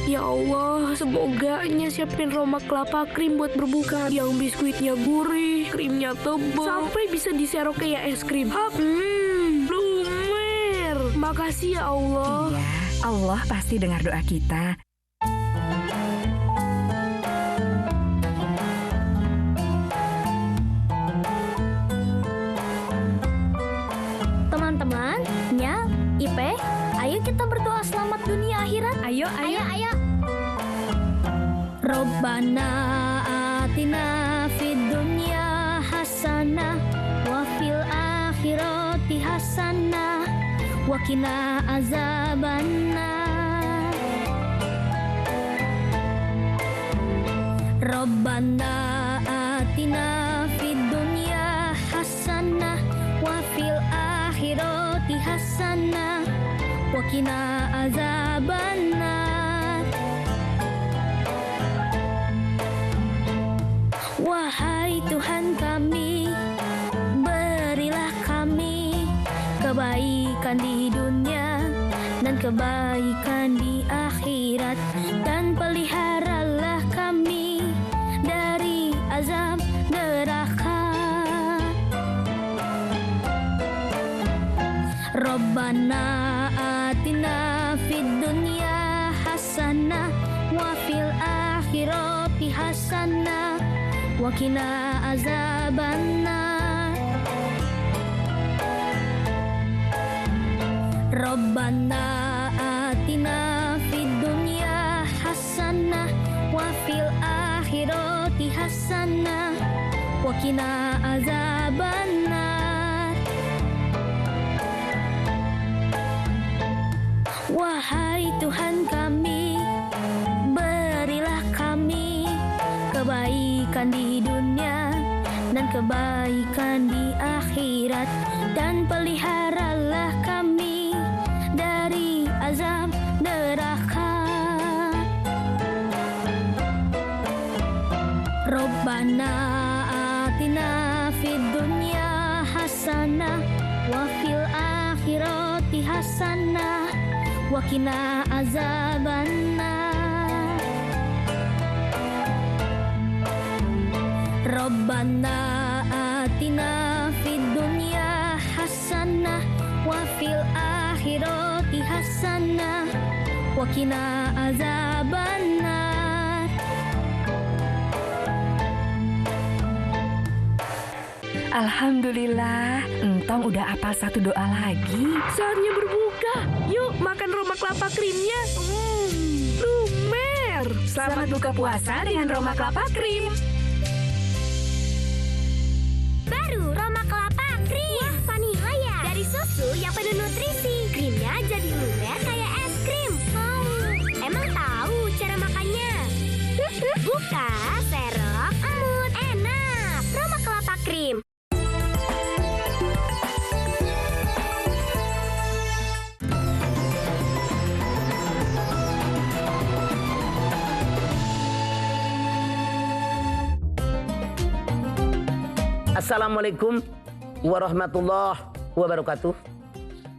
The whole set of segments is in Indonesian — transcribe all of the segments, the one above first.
Ya Allah, semoganya siapin Roma kelapa krim buat berbuka. Yang biskuitnya gurih, krimnya tebal, sampai bisa diserok kayak es krim. Lumer. Makasih ya Allah. Iya, Allah pasti dengar doa kita. Teman-teman, Nya, Ipe, ayo kita berdoa selamat dunia akhirat. Ayo. Rabbana atina fid dunya hasanah wa fil akhirati hasanah wa qina azabannar. Rabbana atina fid dunya hasanah wa fil akhirati hasanah wa qina azabannar. Wahai Tuhan kami, berilah kami kebaikan di dunia dan kebaikan di akhirat, dan peliharalah kami dari azab neraka. Rabbana atina fid dunya hasanah wa fil akhirati hasanah wa qina azabannar. Rabbana atina fid dunya hasanah wa fil akhirati hasanah wa qina azabannar. Wahai Tuhan kami, berilah kami kebaikan di dunia dan kebaikan di akhirat, dan peliharalah kami dari azab neraka. Rabbana atina fid dunya hasanah wa fil akhirati hasanah wa qina azabannar. Rabbana atina fid dunya hasanah wa fil akhirati hasanah wa qina azabannar. Alhamdulillah, Entong udah apal satu doa lagi. Saatnya berbuka. Yuk makan Roma kelapa krimnya. Lumer. Selamat buka puasa dengan Roma Kelapa Krim. Baru Roma Kelapa Krim. Wah, vanila ya. Dari susu yang penuh nutrisi. Krimnya jadi lumer kayak es krim. Emang tahu cara makannya? Buka, serok, emut, enak. Roma Kelapa Krim. Assalamualaikum warahmatullahi wabarakatuh.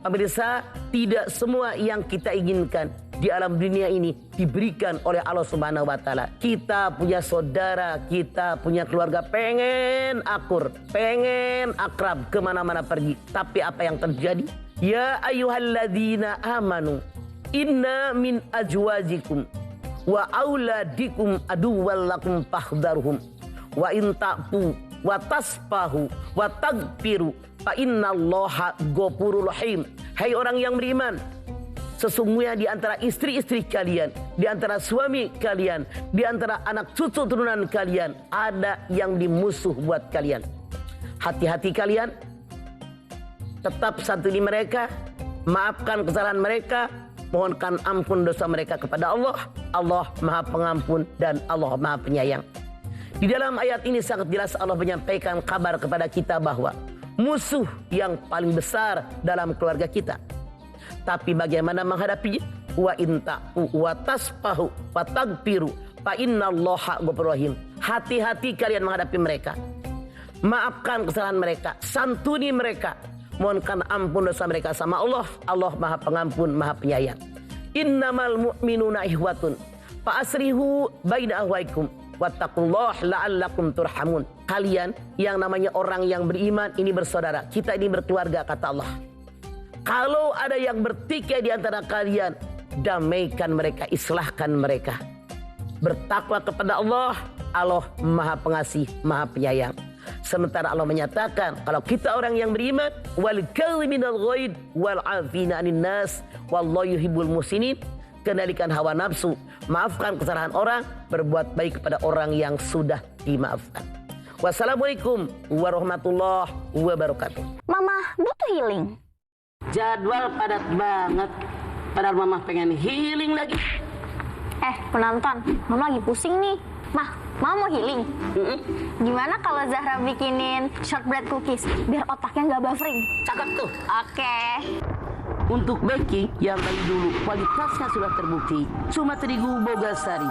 Pemirsa, tidak semua yang kita inginkan di alam dunia ini diberikan oleh Allah Subhanahu wa taala. Kita punya saudara, kita punya keluarga, pengen akur, pengen akrab, kemana-mana pergi. Tapi apa yang terjadi? Ya ayyuhalladzina amanu, inna min ajwajikum wa auladikum aduwwal lakum fahdharhum wa in ta'fu wa tasfahu wa tagfiru fa innallaha ghafurur rahim. Hai orang yang beriman, sesungguhnya di antara istri-istri kalian, di antara suami kalian, di antara anak cucu turunan kalian ada yang dimusuh buat kalian. Hati-hati kalian, tetap santuni mereka, maafkan kesalahan mereka, mohonkan ampun dosa mereka kepada Allah. Allah Maha Pengampun dan Allah Maha Penyayang. Di dalam ayat ini sangat jelas Allah menyampaikan kabar kepada kita bahwa musuh yang paling besar dalam keluarga kita. Tapi bagaimana menghadapinya? Wa in ta'fu wa tasfahu wa tagfiru fa innallaha ghafurur rahim. Hati-hati kalian menghadapi mereka. Maafkan kesalahan mereka, santuni mereka, mohonkan ampun dosa mereka sama Allah. Allah Maha Pengampun, Maha Penyayang. Innamal mu'minuna ihwatun fa asrihu baina ahwaikum wattaqullaha la'allakum turhamun. Kalian yang namanya orang yang beriman ini bersaudara, kita ini berkeluarga kata Allah. Kalau ada yang bertikai di antara kalian, damaikan mereka, islahkan mereka. Bertakwa kepada Allah, Allah Maha Pengasih, Maha Penyayang. Sementara Allah menyatakan kalau kita orang yang beriman, wal kadhiminal ghaid wal 'afina 'anil nas wallahu yuhibbul muhsinin. Kendalikan hawa nafsu, maafkan kesalahan orang, berbuat baik kepada orang yang sudah dimaafkan. Wassalamualaikum warahmatullahi wabarakatuh. Mama butuh healing. Jadwal padat banget. Padahal mama pengen healing lagi. Penonton, Mama lagi pusing nih. Mama mau healing. Gimana kalau Zahra bikinin shortbread cookies biar otaknya nggak buffering? Cakep tuh. Oke. Untuk baking yang dari dulu kualitasnya sudah terbukti, cuma terigu Bogasari.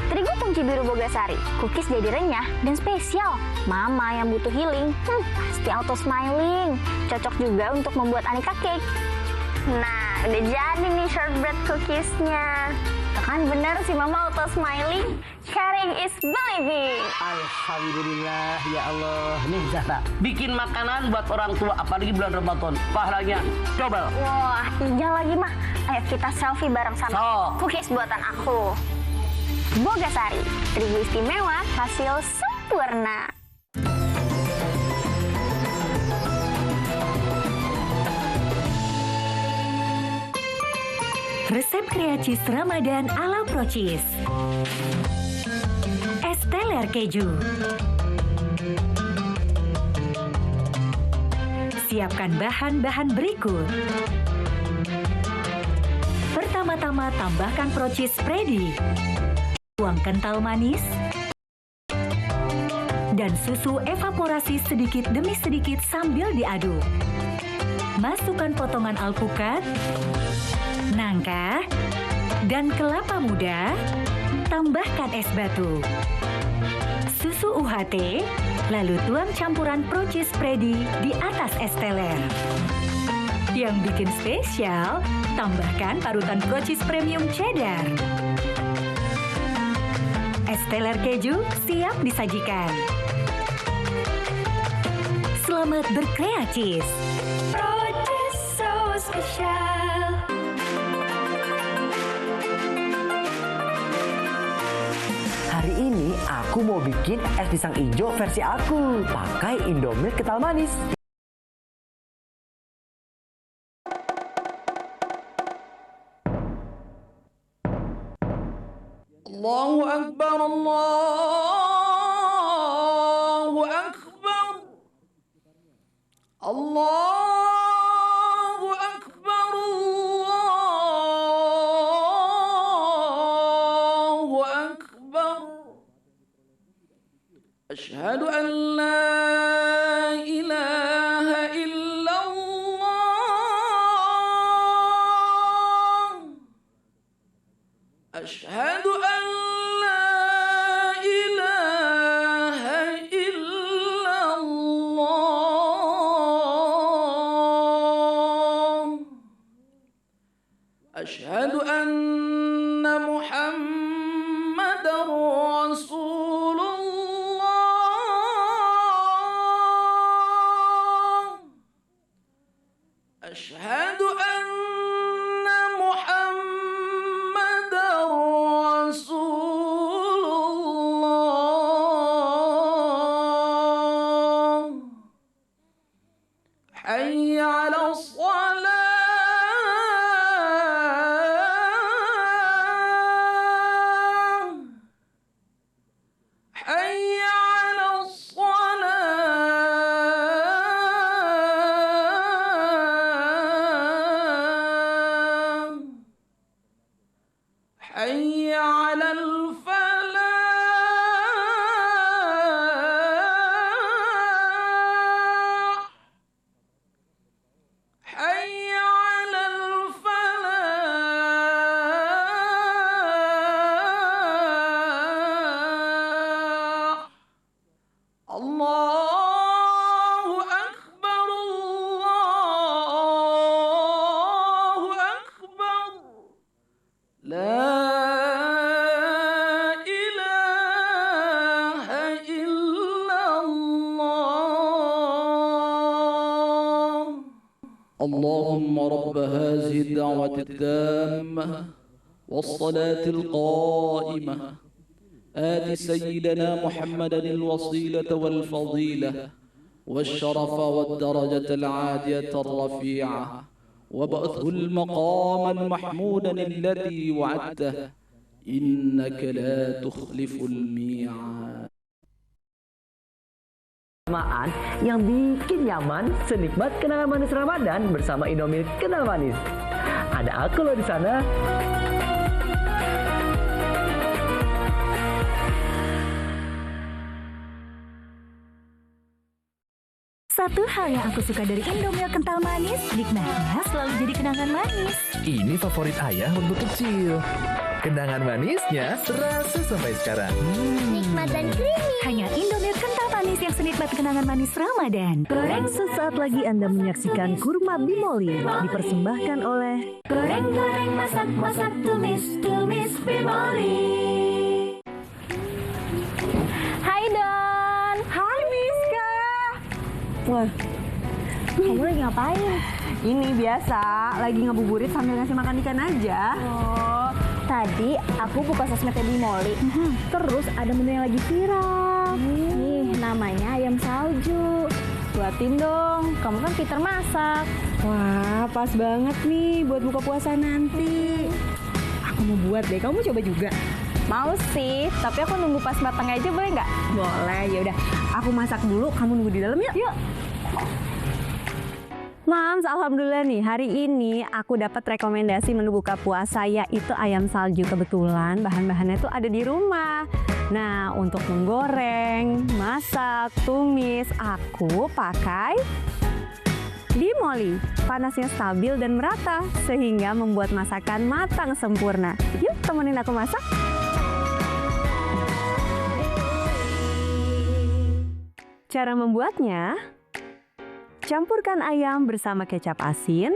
Terigu tungci biru Bogasari, cookies jadi renyah dan spesial. Mama yang butuh healing, pasti auto smiling. Cocok juga untuk membuat aneka cake. Nah, udah jadi nih shortbread cookiesnya. Kan bener sih Mama auto smiling. Sharing is believing. Alhamdulillah ya Allah. Nih Zahra, bikin makanan buat orang tua apalagi bulan Ramadan. Pahalanya double. Wah, iya lagi mah. Ayo kita selfie bareng sama cookies buatan aku. Bogasari, terigu istimewa, hasil sempurna. Resep kreatif Ramadan ala Procis. Es teler keju. Siapkan bahan-bahan berikut. Pertama-tama tambahkan Procis Spready, tuang kental manis, dan susu evaporasi sedikit demi sedikit sambil diaduk. Masukkan potongan alpukat, nangka, dan kelapa muda. Tambahkan es batu, susu UHT, lalu tuang campuran Procis Spready di atas es teler. Yang bikin spesial, tambahkan parutan Procis Premium Cheddar. Es teler keju siap disajikan. Selamat berkreatif. Procis so special. Hari ini aku mau bikin es pisang hijau versi aku. Pakai Indomilk kental manis. Allahu Akbar, Allahu Akbar. Allahu Akbar, Allahu Akbar. Asyhadu an la ilaha illallah. Asyhadu an la ilaha illallah. Asyhadu anna Muhammadar Rasulullah. Asyhadu anna Muhammadar Rasulullah. Hayya 'ala shalah. Hayya 'ala shalah. Hayya 'alal falah. اللهم رب هذه الدعوة التامة والصلاة القائمة آت سيدنا محمدا الوسيلة والفضيلة والشرف والدرجة العالية الرفيعة وابعثه المقام المحمودا الذي وعدته إنك لا تخلف الميعاد. Kebersamaan yang bikin nyaman senikmat kenangan manis Ramadan bersama Indomie Kental Manis. Ada aku loh di sana. Satu hal yang aku suka dari Indomie Kental Manis, nikmatnya selalu jadi kenangan manis. Ini favorit ayah untuk kecil. Kenangan manisnya terasa sampai sekarang. Nikmat dan creamy. Hanya Indomie Kental Manis yang senikmat kenangan manis Ramadan. Sesaat lagi Anda menyaksikan Kurma Bimoli dipersembahkan oleh Goreng-goreng, masak-masak, tumis Bimoli. Hai Don. Hai Miska. Wah, Kamu lagi ngapain? ini biasa lagi ngabuburit sambil ngasih makan ikan aja. Oh, tadi aku buka sosmednya Bimoli. Terus ada menu yang lagi viral. Nih, namanya ayam salju. Buatin dong, kamu kan pinter masak. Wah, pas banget nih buat buka puasa nanti. Aku mau buat deh, kamu coba juga. Mau sih, tapi aku nunggu pas matang aja boleh nggak? Boleh, ya udah. Aku masak dulu, kamu nunggu di dalam yuk. Yuk. Mams, alhamdulillah nih hari ini aku dapat rekomendasi menu buka puasa yaitu ayam salju. Kebetulan bahan-bahannya tuh ada di rumah. Nah, untuk menggoreng, masak, tumis, aku pakai Bimoli. Panasnya stabil dan merata sehingga membuat masakan matang sempurna. Yuk temenin aku masak. Cara membuatnya, campurkan ayam bersama kecap asin,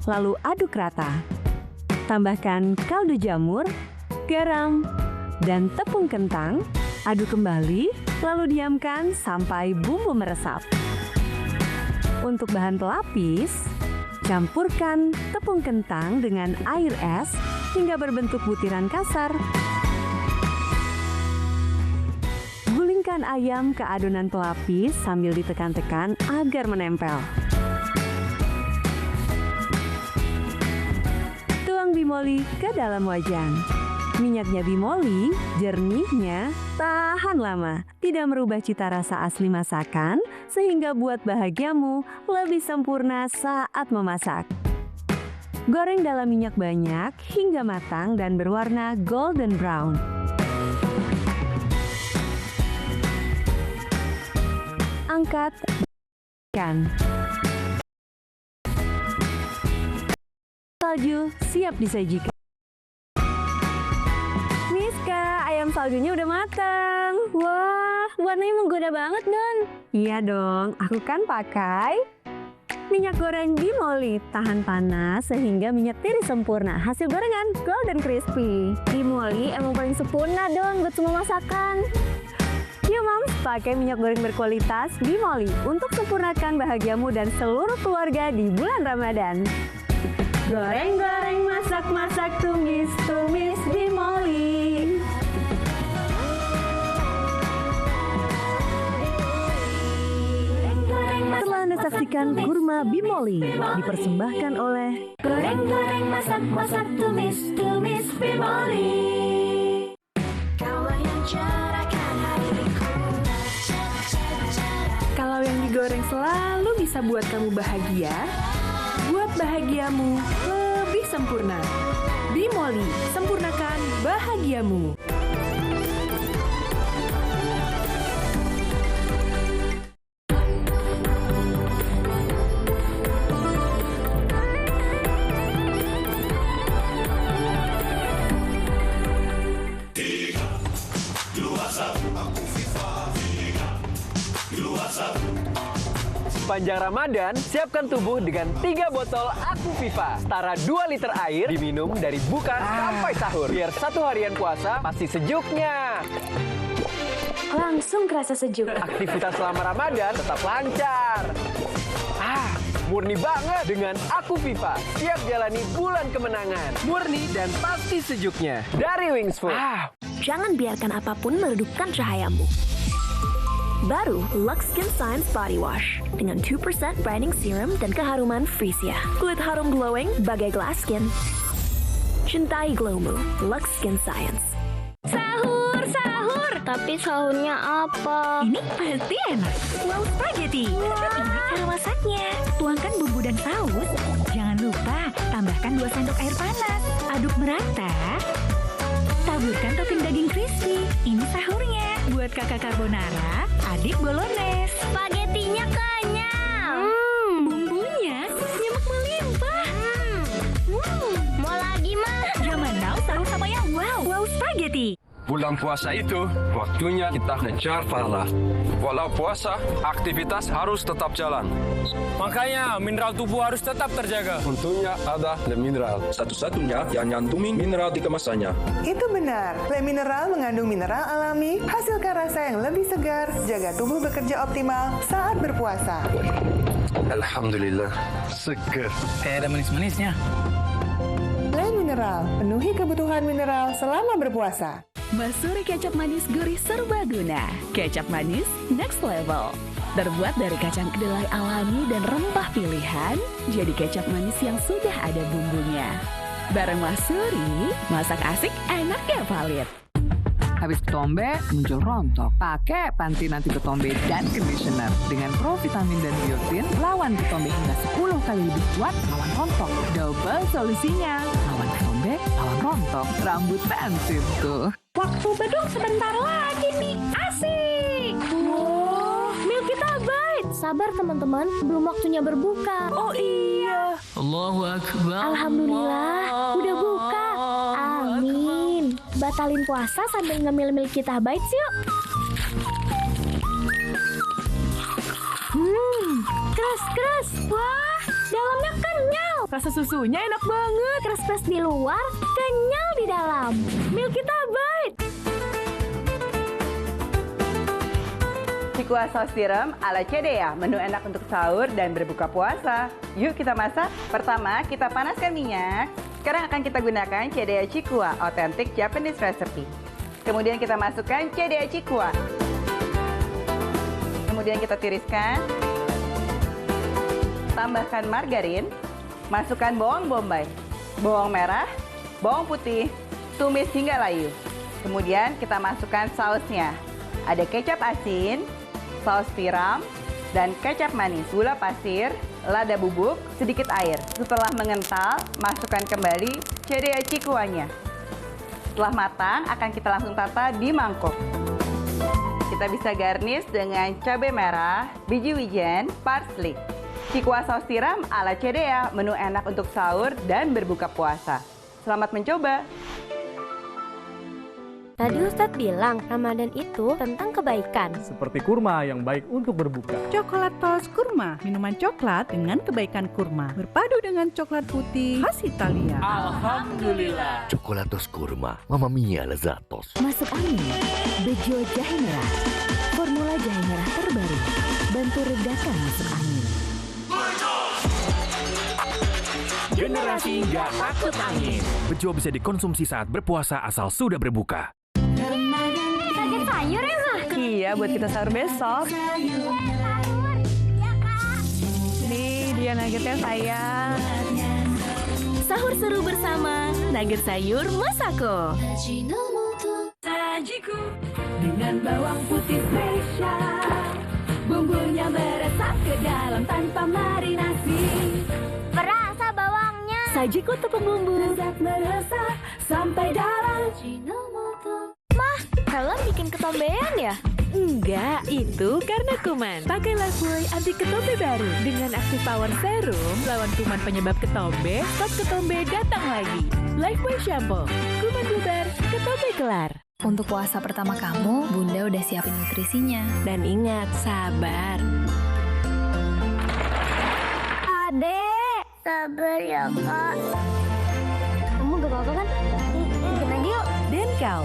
lalu aduk rata. Tambahkan kaldu jamur, garam, dan tepung kentang. Aduk kembali, lalu diamkan sampai bumbu meresap. Untuk bahan pelapis, campurkan tepung kentang dengan air es hingga berbentuk butiran kasar. Gulingkan ayam ke adonan pelapis sambil ditekan-tekan agar menempel. Tuang Bimoli ke dalam wajan. Minyaknya Bimoli, jernihnya, tahan lama. Tidak merubah cita rasa asli masakan, sehingga buat bahagiamu lebih sempurna saat memasak. Goreng dalam minyak banyak hingga matang dan berwarna golden brown. Angkat, ikan. Salju siap disajikan. Miska, ayam saljunya udah matang. Wah, warnanya menggoda banget, Don. Iya dong, aku kan pakai minyak goreng Bimoli. Tahan panas sehingga minyak tiris sempurna. Hasil gorengan golden crispy. Bimoli emang paling sempurna Don buat semua masakan. Yuk Mams, pakai minyak goreng berkualitas Bimoli untuk sempurnakan bahagiamu dan seluruh keluarga di bulan Ramadan. Goreng-goreng, masak-masak, tumis Bimoli. Setelah Anda saksikan Kurma Bimoli dipersembahkan oleh Goreng-goreng, masak-masak, tumis Bimoli. Kalau yang digoreng selalu bisa buat kamu bahagia, buat bahagiamu lebih sempurna. Bimoli, sempurnakan bahagiamu. Sepanjang Ramadan, siapkan tubuh dengan 3 botol Aku Viva. Setara 2 liter air diminum dari buka sampai sahur. Biar satu harian puasa pasti sejuknya. langsung kerasa sejuk. Aktivitas selama Ramadan tetap lancar. Murni banget dengan Aku Viva. Siap jalani bulan kemenangan. Murni dan pasti sejuknya. Dari Wings Food. Jangan biarkan apapun meredupkan cahayamu. Baru Lux Skin Science Body Wash dengan 2% brightening serum dan keharuman Frisia. Kulit harum glowing bagai glass skin. Cintai glowmu, Lux Skin Science. Sahur, sahur. Tapi sahurnya apa? Ini pasti enak. Wow spaghetti. Ini cara masaknya. Tuangkan bumbu dan saus. Jangan lupa tambahkan 2 sendok air panas. Aduk merata. Taburkan topping daging crispy. Ini sahurnya. Buat kakak carbonara, adik bolognese. Spagettinya kenyal. Bumbunya nyemek melimpah. Mau lagi, Ma? Zaman now sahur sama yang wow. Wow spaghetti. Bulan puasa itu waktunya kita ngejar pahala. Walau puasa, aktivitas harus tetap jalan. Makanya mineral tubuh harus tetap terjaga. Untungnya ada Le Mineral, satu-satunya yang nyantumin mineral di kemasannya. Itu benar. Le Mineral mengandung mineral alami, hasilkan rasa yang lebih segar, jaga tubuh bekerja optimal saat berpuasa. Alhamdulillah, seger. Kayak ada manis-manisnya. Le Mineral, penuhi kebutuhan mineral selama berpuasa. Masuri kecap manis gurih serbaguna. Kecap manis next level. Terbuat dari kacang kedelai alami dan rempah pilihan, jadi kecap manis yang sudah ada bumbunya. Bareng Masuri, masak asik enaknya valid. Habis ketombe, muncul rontok. Pakai panti anti ketombe dan conditioner. Dengan provitamin dan biotin, lawan ketombe hingga 10 kali lebih kuat lawan rontok. Double solusinya. Lawan ketombe, lawan rontok. Rambut pensil tuh. Waktu beduk sebentar lagi nih. Asik. Wow, Milkita Bite. Sabar teman-teman, belum waktunya berbuka. Oh iya. Allahu Akbar. Alhamdulillah, udah buka. Amin. Batalin puasa sambil ngemil Milkita Bites yuk. Keras-keras. Wah, dalamnya kenyal. Rasa susunya enak banget. Keras-keras di luar, kenyal di dalam. Milkita Bite. Cikua saus tiram ala CDA, menu enak untuk sahur dan berbuka puasa. Yuk kita masak. Pertama, kita panaskan minyak. Sekarang akan kita gunakan CDA Cikua, authentic Japanese recipe. Kemudian kita masukkan CDA Cikua. Kemudian kita tiriskan. Tambahkan margarin. Masukkan bawang bombay, bawang merah, bawang putih, tumis hingga layu. Kemudian kita masukkan sausnya. Ada kecap asin, saus tiram, dan kecap manis, gula pasir, lada bubuk, sedikit air. Setelah mengental, masukkan kembali CDA Cikuanya. Setelah matang, akan kita langsung tata di mangkok. Kita bisa garnish dengan cabai merah, biji wijen, parsley. Cikua saus tiram ala CDA, menu enak untuk sahur dan berbuka puasa. Selamat mencoba! Tadi Ustadz bilang Ramadan itu tentang kebaikan. Seperti kurma yang baik untuk berbuka. Coklat Pals Kurma, minuman coklat dengan kebaikan kurma. Berpadu dengan coklat putih khas Italia. Alhamdulillah. Chocolatos Kurma, Mamma Mia Lezatos. Masuk angin, Bejo Jahe Merah. Formula jahe merah terbaru. Bantu redakan masuk angin. Generasi nggak takut angin. Bejo bisa dikonsumsi saat berpuasa asal sudah berbuka. Nugget sayur ya, Ma? Iya, buat kita sahur besok. Nih, dia nuggetnya sayang. Sahur seru bersama Nugget sayur Masako. Sajiku dengan bawang putih spesial. Bumbunya meresap ke dalam tanpa marinasi. Berasa bawangnya. Sajiku tepung bumbu lezat meresap sampai dalam. Mah, kalian bikin ketombean ya? Enggak, itu karena kuman. Pakai Lifebuoy anti ketombe baru. Dengan Active Power Serum, lawan kuman penyebab ketombe, stop ketombe datang lagi. Lifebuoy Shampoo, kuman bubar, ketombe kelar. Untuk puasa pertama kamu, Bunda udah siapin nutrisinya. Dan ingat, sabar. Adek, sabar ya, Kak. Kamu gak apa-apa kan? Bikin lagi yuk. Dan kau,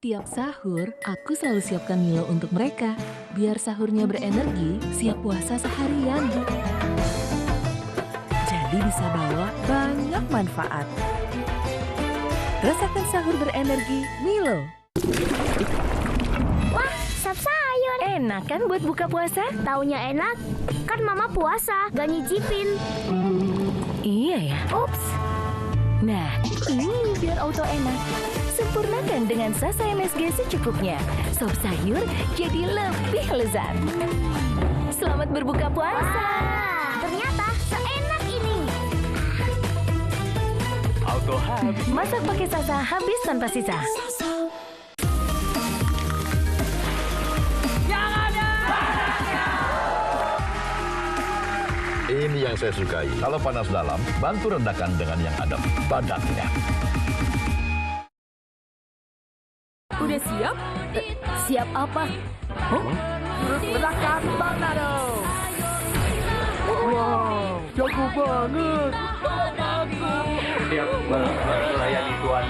Setiap sahur, aku selalu siapkan Milo untuk mereka. Biar sahurnya berenergi, siap puasa seharian. Jadi bisa bawa banyak manfaat. Rasakan sahur berenergi Milo. Wah, sop sayur. Enak kan buat buka puasa? Taunya enak, kan mama puasa, gak nyicipin. Iya ya. Ups. Nah, ini biar auto enak. Sempurnakan dengan Sasa MSG secukupnya. Sop sayur jadi lebih lezat. Selamat berbuka puasa. Ternyata seenak ini. Auto habis. Masak pakai Sasa habis tanpa sisa. Ini yang saya sukai. Kalau panas dalam, bantu rendahkan dengan yang adem. Badannya. Udah siap? Siap apa? Ledakan tornado. Wow, jago banget. Siap melayani Tuhan.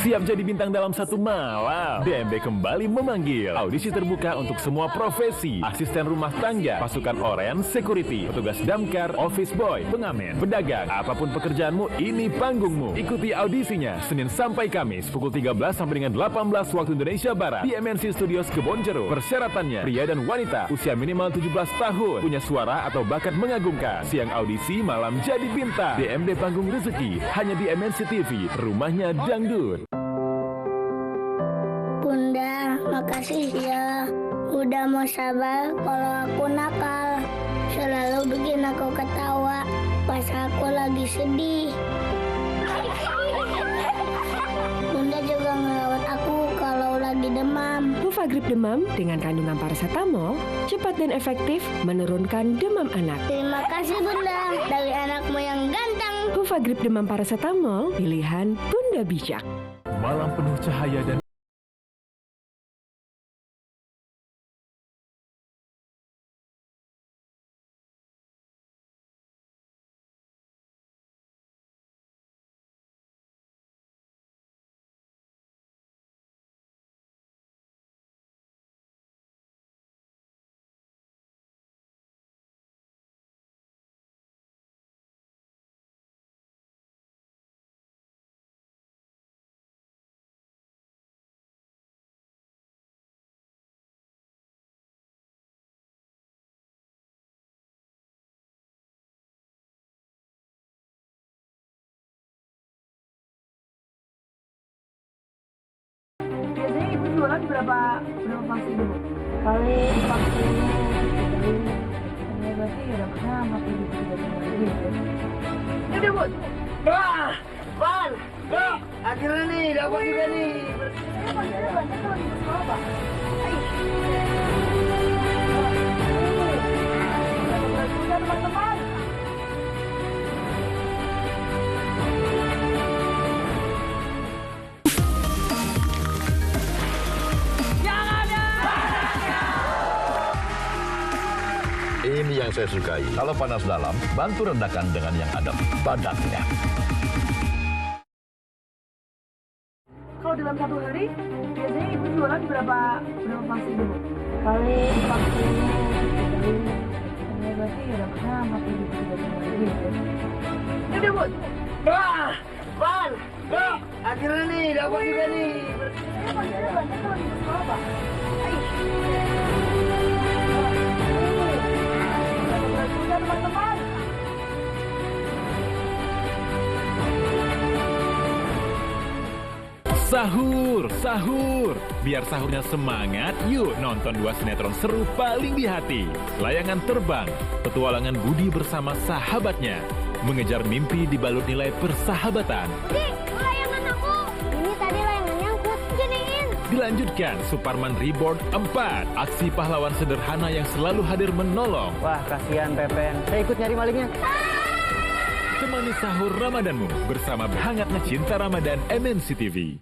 Siap jadi bintang dalam satu malam. DMB kembali memanggil. Audisi terbuka untuk semua profesi. Asisten rumah tangga, pasukan oren, security, petugas damkar, office boy, pengamen, pedagang. Apapun pekerjaanmu, ini panggungmu. Ikuti audisinya Senin sampai Kamis pukul 13 sampai dengan 18 waktu Indonesia Barat di MNC Studios Kebonjeruk. Persyaratannya, pria dan wanita usia minimal 17 tahun, punya suara atau bakat mengagumkan. Siang audisi, malam jadi bintang. DMB Panggung Rezeki hanya di MNC TV, rumahnya dangdut. Bunda, makasih ya. Udah mau sabar kalau aku nakal. Selalu bikin aku ketawa pas aku lagi sedih. Bunda juga ngerawat aku kalau lagi demam. Nuvagrip demam dengan kandungan paracetamol cepat dan efektif menurunkan demam anak. Terima kasih Bunda, dari anakmu yang ganteng. Nuvagrip demam paracetamol, pilihan Bunda bijak. Malam penuh cahaya dan biasanya ibu jualan berapa plastik dulu? Kali 40 berarti ya dapatnya 40 gitu. Ini udah Bu. Wah, Pan, akhirnya nih dapat juga nih. Teman-teman. Ini yang saya sukai. Kalau panas dalam, bantu rendahkan dengan yang adem. Badannya. Kalau dalam satu hari, biasanya ibu jualan berapa plastik dulu? Kali 40 berarti ya dapatnya 40 gitu. Ini udah Bu. Wah, Pan, akhirnya nih dapat juga nih. Teman-teman. Sahur, sahur. Biar sahurnya semangat, yuk nonton 2 sinetron seru paling di hati. Layangan Terbang, petualangan Budi bersama sahabatnya. Mengejar mimpi dibalut nilai persahabatan. Dik, layangan aku. Ini tadi layangannya aku giniin. Dilanjutkan Superman Reborn 4, aksi pahlawan sederhana yang selalu hadir menolong. Wah, kasihan Pepen. Saya ikut nyari malingnya. Temani sahur Ramadanmu bersama hangatnya cinta Ramadan MNC TV.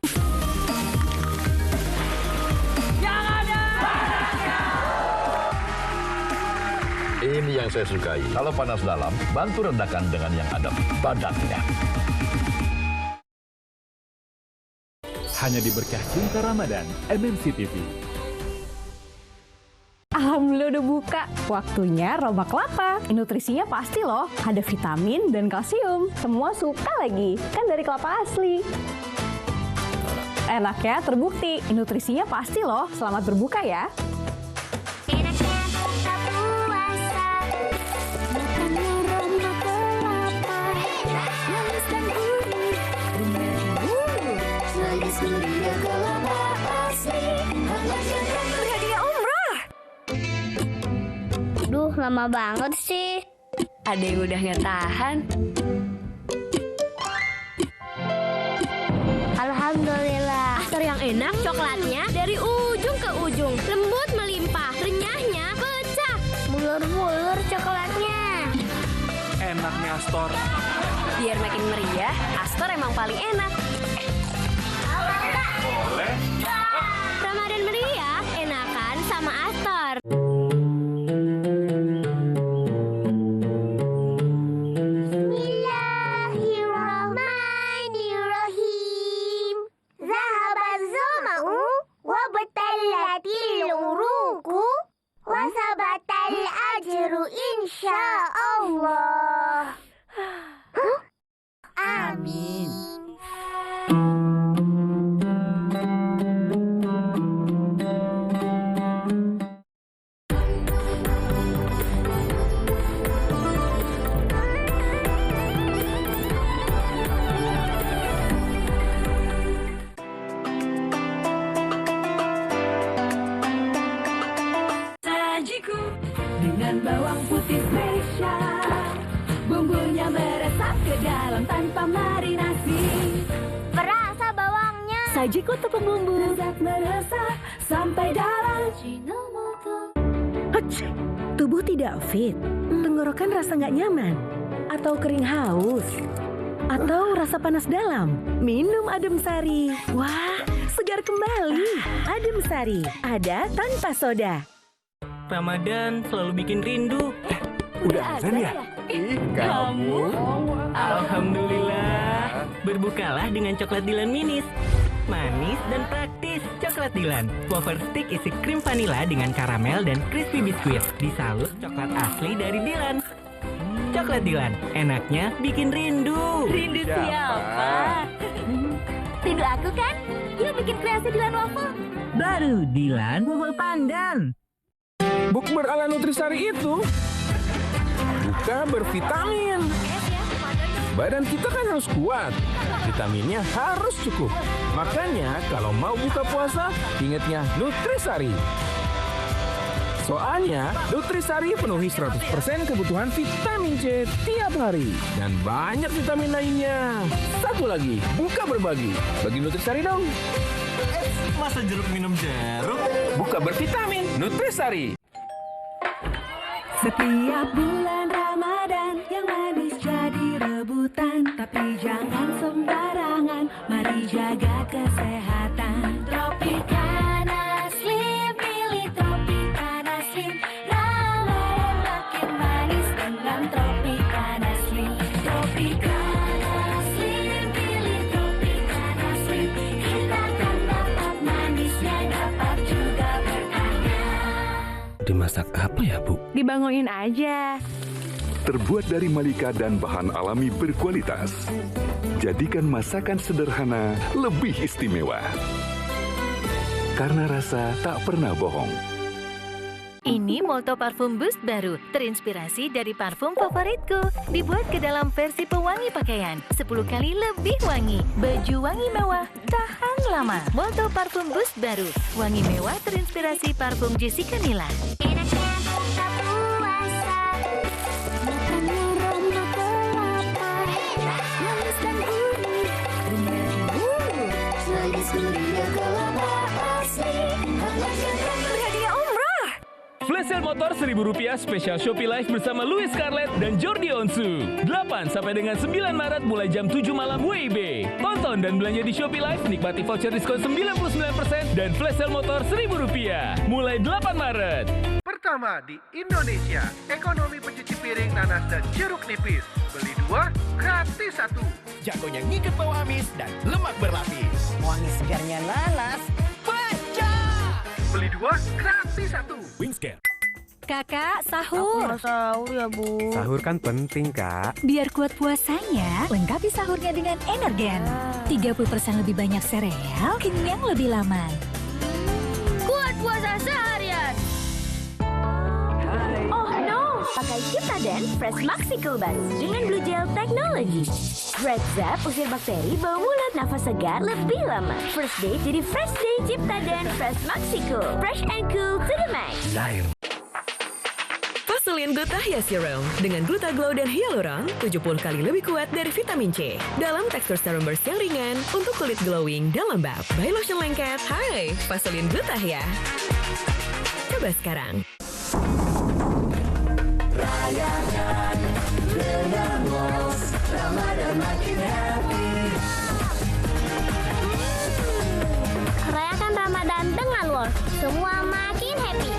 Ini yang saya sukai. Kalau panas dalam, bantu rendahkan dengan yang adem. Badannya. Hanya di Berkah Cinta Ramadan, MNC TV. Alhamdulillah udah buka. Waktunya Roma Kelapa. Nutrisinya pasti loh, ada vitamin dan kalsium. Semua suka lagi, kan dari kelapa asli. Enaknya terbukti, nutrisinya pasti loh. Selamat berbuka ya. Berhadiah umrah. Duh, lama banget sih. Ada yang udah nggak tahan. Alhamdulillah. Astar yang enak, coklatnya dari ujung ke ujung, lembut melimpah, renyahnya pecah, bulur-bulur coklatnya. Enak nih Astor. Biar makin meriah, Astor emang paling enak. Boleh. Ramadan meriah, enakan sama Astor. Bismillahirrahmanirrahim. Zahabat zama'u wa batallatil uruqu wa sabatal ajru insyaallah. Amin. Sajiku dengan bawang putih spesial, bumbunya meresap ke dalam tanpa marinasi. Berasa bawangnya. Sajiku tepung bumbu, lezat meresap sampai dalam. Hecih, tubuh tidak fit, tenggorokan rasa nggak nyaman, atau kering haus, atau rasa panas dalam. Minum Adem Sari. Wah, segar kembali. Adem Sari, ada tanpa soda. Ramadan selalu bikin rindu. Udah azan ya? Ih, kamu? Alhamdulillah. Berbukalah dengan coklat Dilan Minis. Manis dan praktis. Coklat Dilan. Wafer stick isi krim vanila dengan karamel dan crispy biskuit. Disalut coklat asli dari Dilan. Coklat Dilan. Enaknya bikin rindu. Rindu siapa? Rindu aku kan? Yuk bikin kreasi Dilan waffle. Baru Dilan waffle pandan. Bukber ala Nutrisari itu buka bervitamin. Badan kita kan harus kuat, vitaminnya harus cukup. Makanya kalau mau buka puasa, ingatnya Nutrisari. Soalnya Nutrisari penuhi 100% kebutuhan vitamin C tiap hari. Dan banyak vitamin lainnya. Satu lagi, buka berbagi. Bagi Nutrisari dong. Masa jeruk minum jeruk? Buka bervitamin Nutrisari. Setiap bulan Ramadan yang manis jadi rebutan, tapi jangan sembarangan, mari jaga kesehatan. Tropicana Slim, pilih Tropicana Slim. Ramadan makin manis dengan Tropicana Slim. Tropicana Slim, pilih Tropicana Slim. Kita akan dapat manisnya, dapat juga berkahnya. Dimasak apa ya, Bu? Dibangunin aja. Terbuat dari malika dan bahan alami berkualitas. Jadikan masakan sederhana lebih istimewa. Karena rasa tak pernah bohong. Ini Molto Parfum Boost baru, terinspirasi dari parfum favoritku. Dibuat ke dalam versi pewangi pakaian, 10 kali lebih wangi. Baju wangi mewah, tahan lama. Molto Parfum Boost baru, wangi mewah terinspirasi parfum Jessica Nila. Berhadiah umrah. Flash sale motor Rp1.000 spesial Shopee Live bersama Louis Scarlett dan Jordi Onsu. 8 sampai dengan 9 Maret mulai jam 7 malam WIB. Tonton dan belanja di Shopee Live, nikmati voucher diskon 99% dan flash sale motor Rp1.000 mulai 8 Maret. pertama di Indonesia. Ekonomi pencuci piring, nanas, dan jeruk nipis. Beli 2, gratis 1. Jagonya ngikat bau amis dan lemak berlapis. Wangi segarnya nanas. Beli 2, gratis 1. Wingscare. Kakak, sahur. Aku mau sahur ya, Bu. Sahur kan penting, Kak. Biar kuat puasanya, lengkapi sahurnya dengan Energen. 30% lebih banyak sereal, kenyang lebih lama. Kuat puasa seharian. Oh no, pakai Ciptaden Fresh Maxi Cool Buzz dengan Blue Gel Technology. Red Zap usir bakteri, bau mulut, nafas segar lebih lama. First day jadi fresh day. Ciptaden Fresh Maxi Cool. Fresh and cool to the max. Vaseline Glutathione Serum dengan Glutaglow dan Hyaluron 70 kali lebih kuat dari vitamin C. Dalam tekstur serum burst yang ringan untuk kulit glowing dan lembab. By Lotion Lengket, hai, Vaseline Glutathione. Coba sekarang. Rayakan dengan Walls, Ramadan makin happy. Rayakan Ramadan dengan Walls, semua makin happy.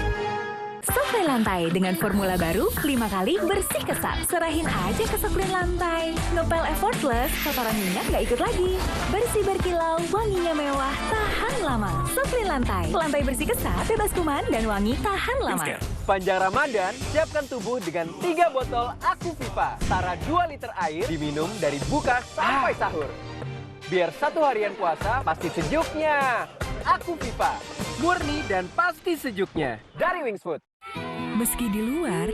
Spray lantai dengan formula baru 5 kali bersih kesat. Serahin aja ke spray lantai. Ngepel effortless, kotoran minyak nggak ikut lagi. Bersih berkilau, wanginya mewah, tahan lama. Spray lantai. Lantai bersih kesat, bebas kuman dan wangi tahan lama. Panjang Ramadan, siapkan tubuh dengan 3 botol Aku Viva. Setara 2 liter air diminum dari buka sampai sahur. Biar 1 harian puasa pasti sejuknya. Aku Viva, murni dan pasti sejuknya. Dari Wings Food. Meski di luar,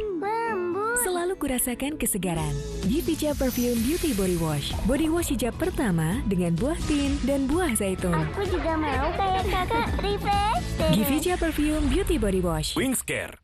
selalu kurasakan kesegaran. Givija Perfume Beauty Body Wash. Body wash hijab pertama dengan buah tin dan buah zaitun. Aku juga mau kayak kakak refresh. Givija Perfume Beauty Body Wash. Wingscare.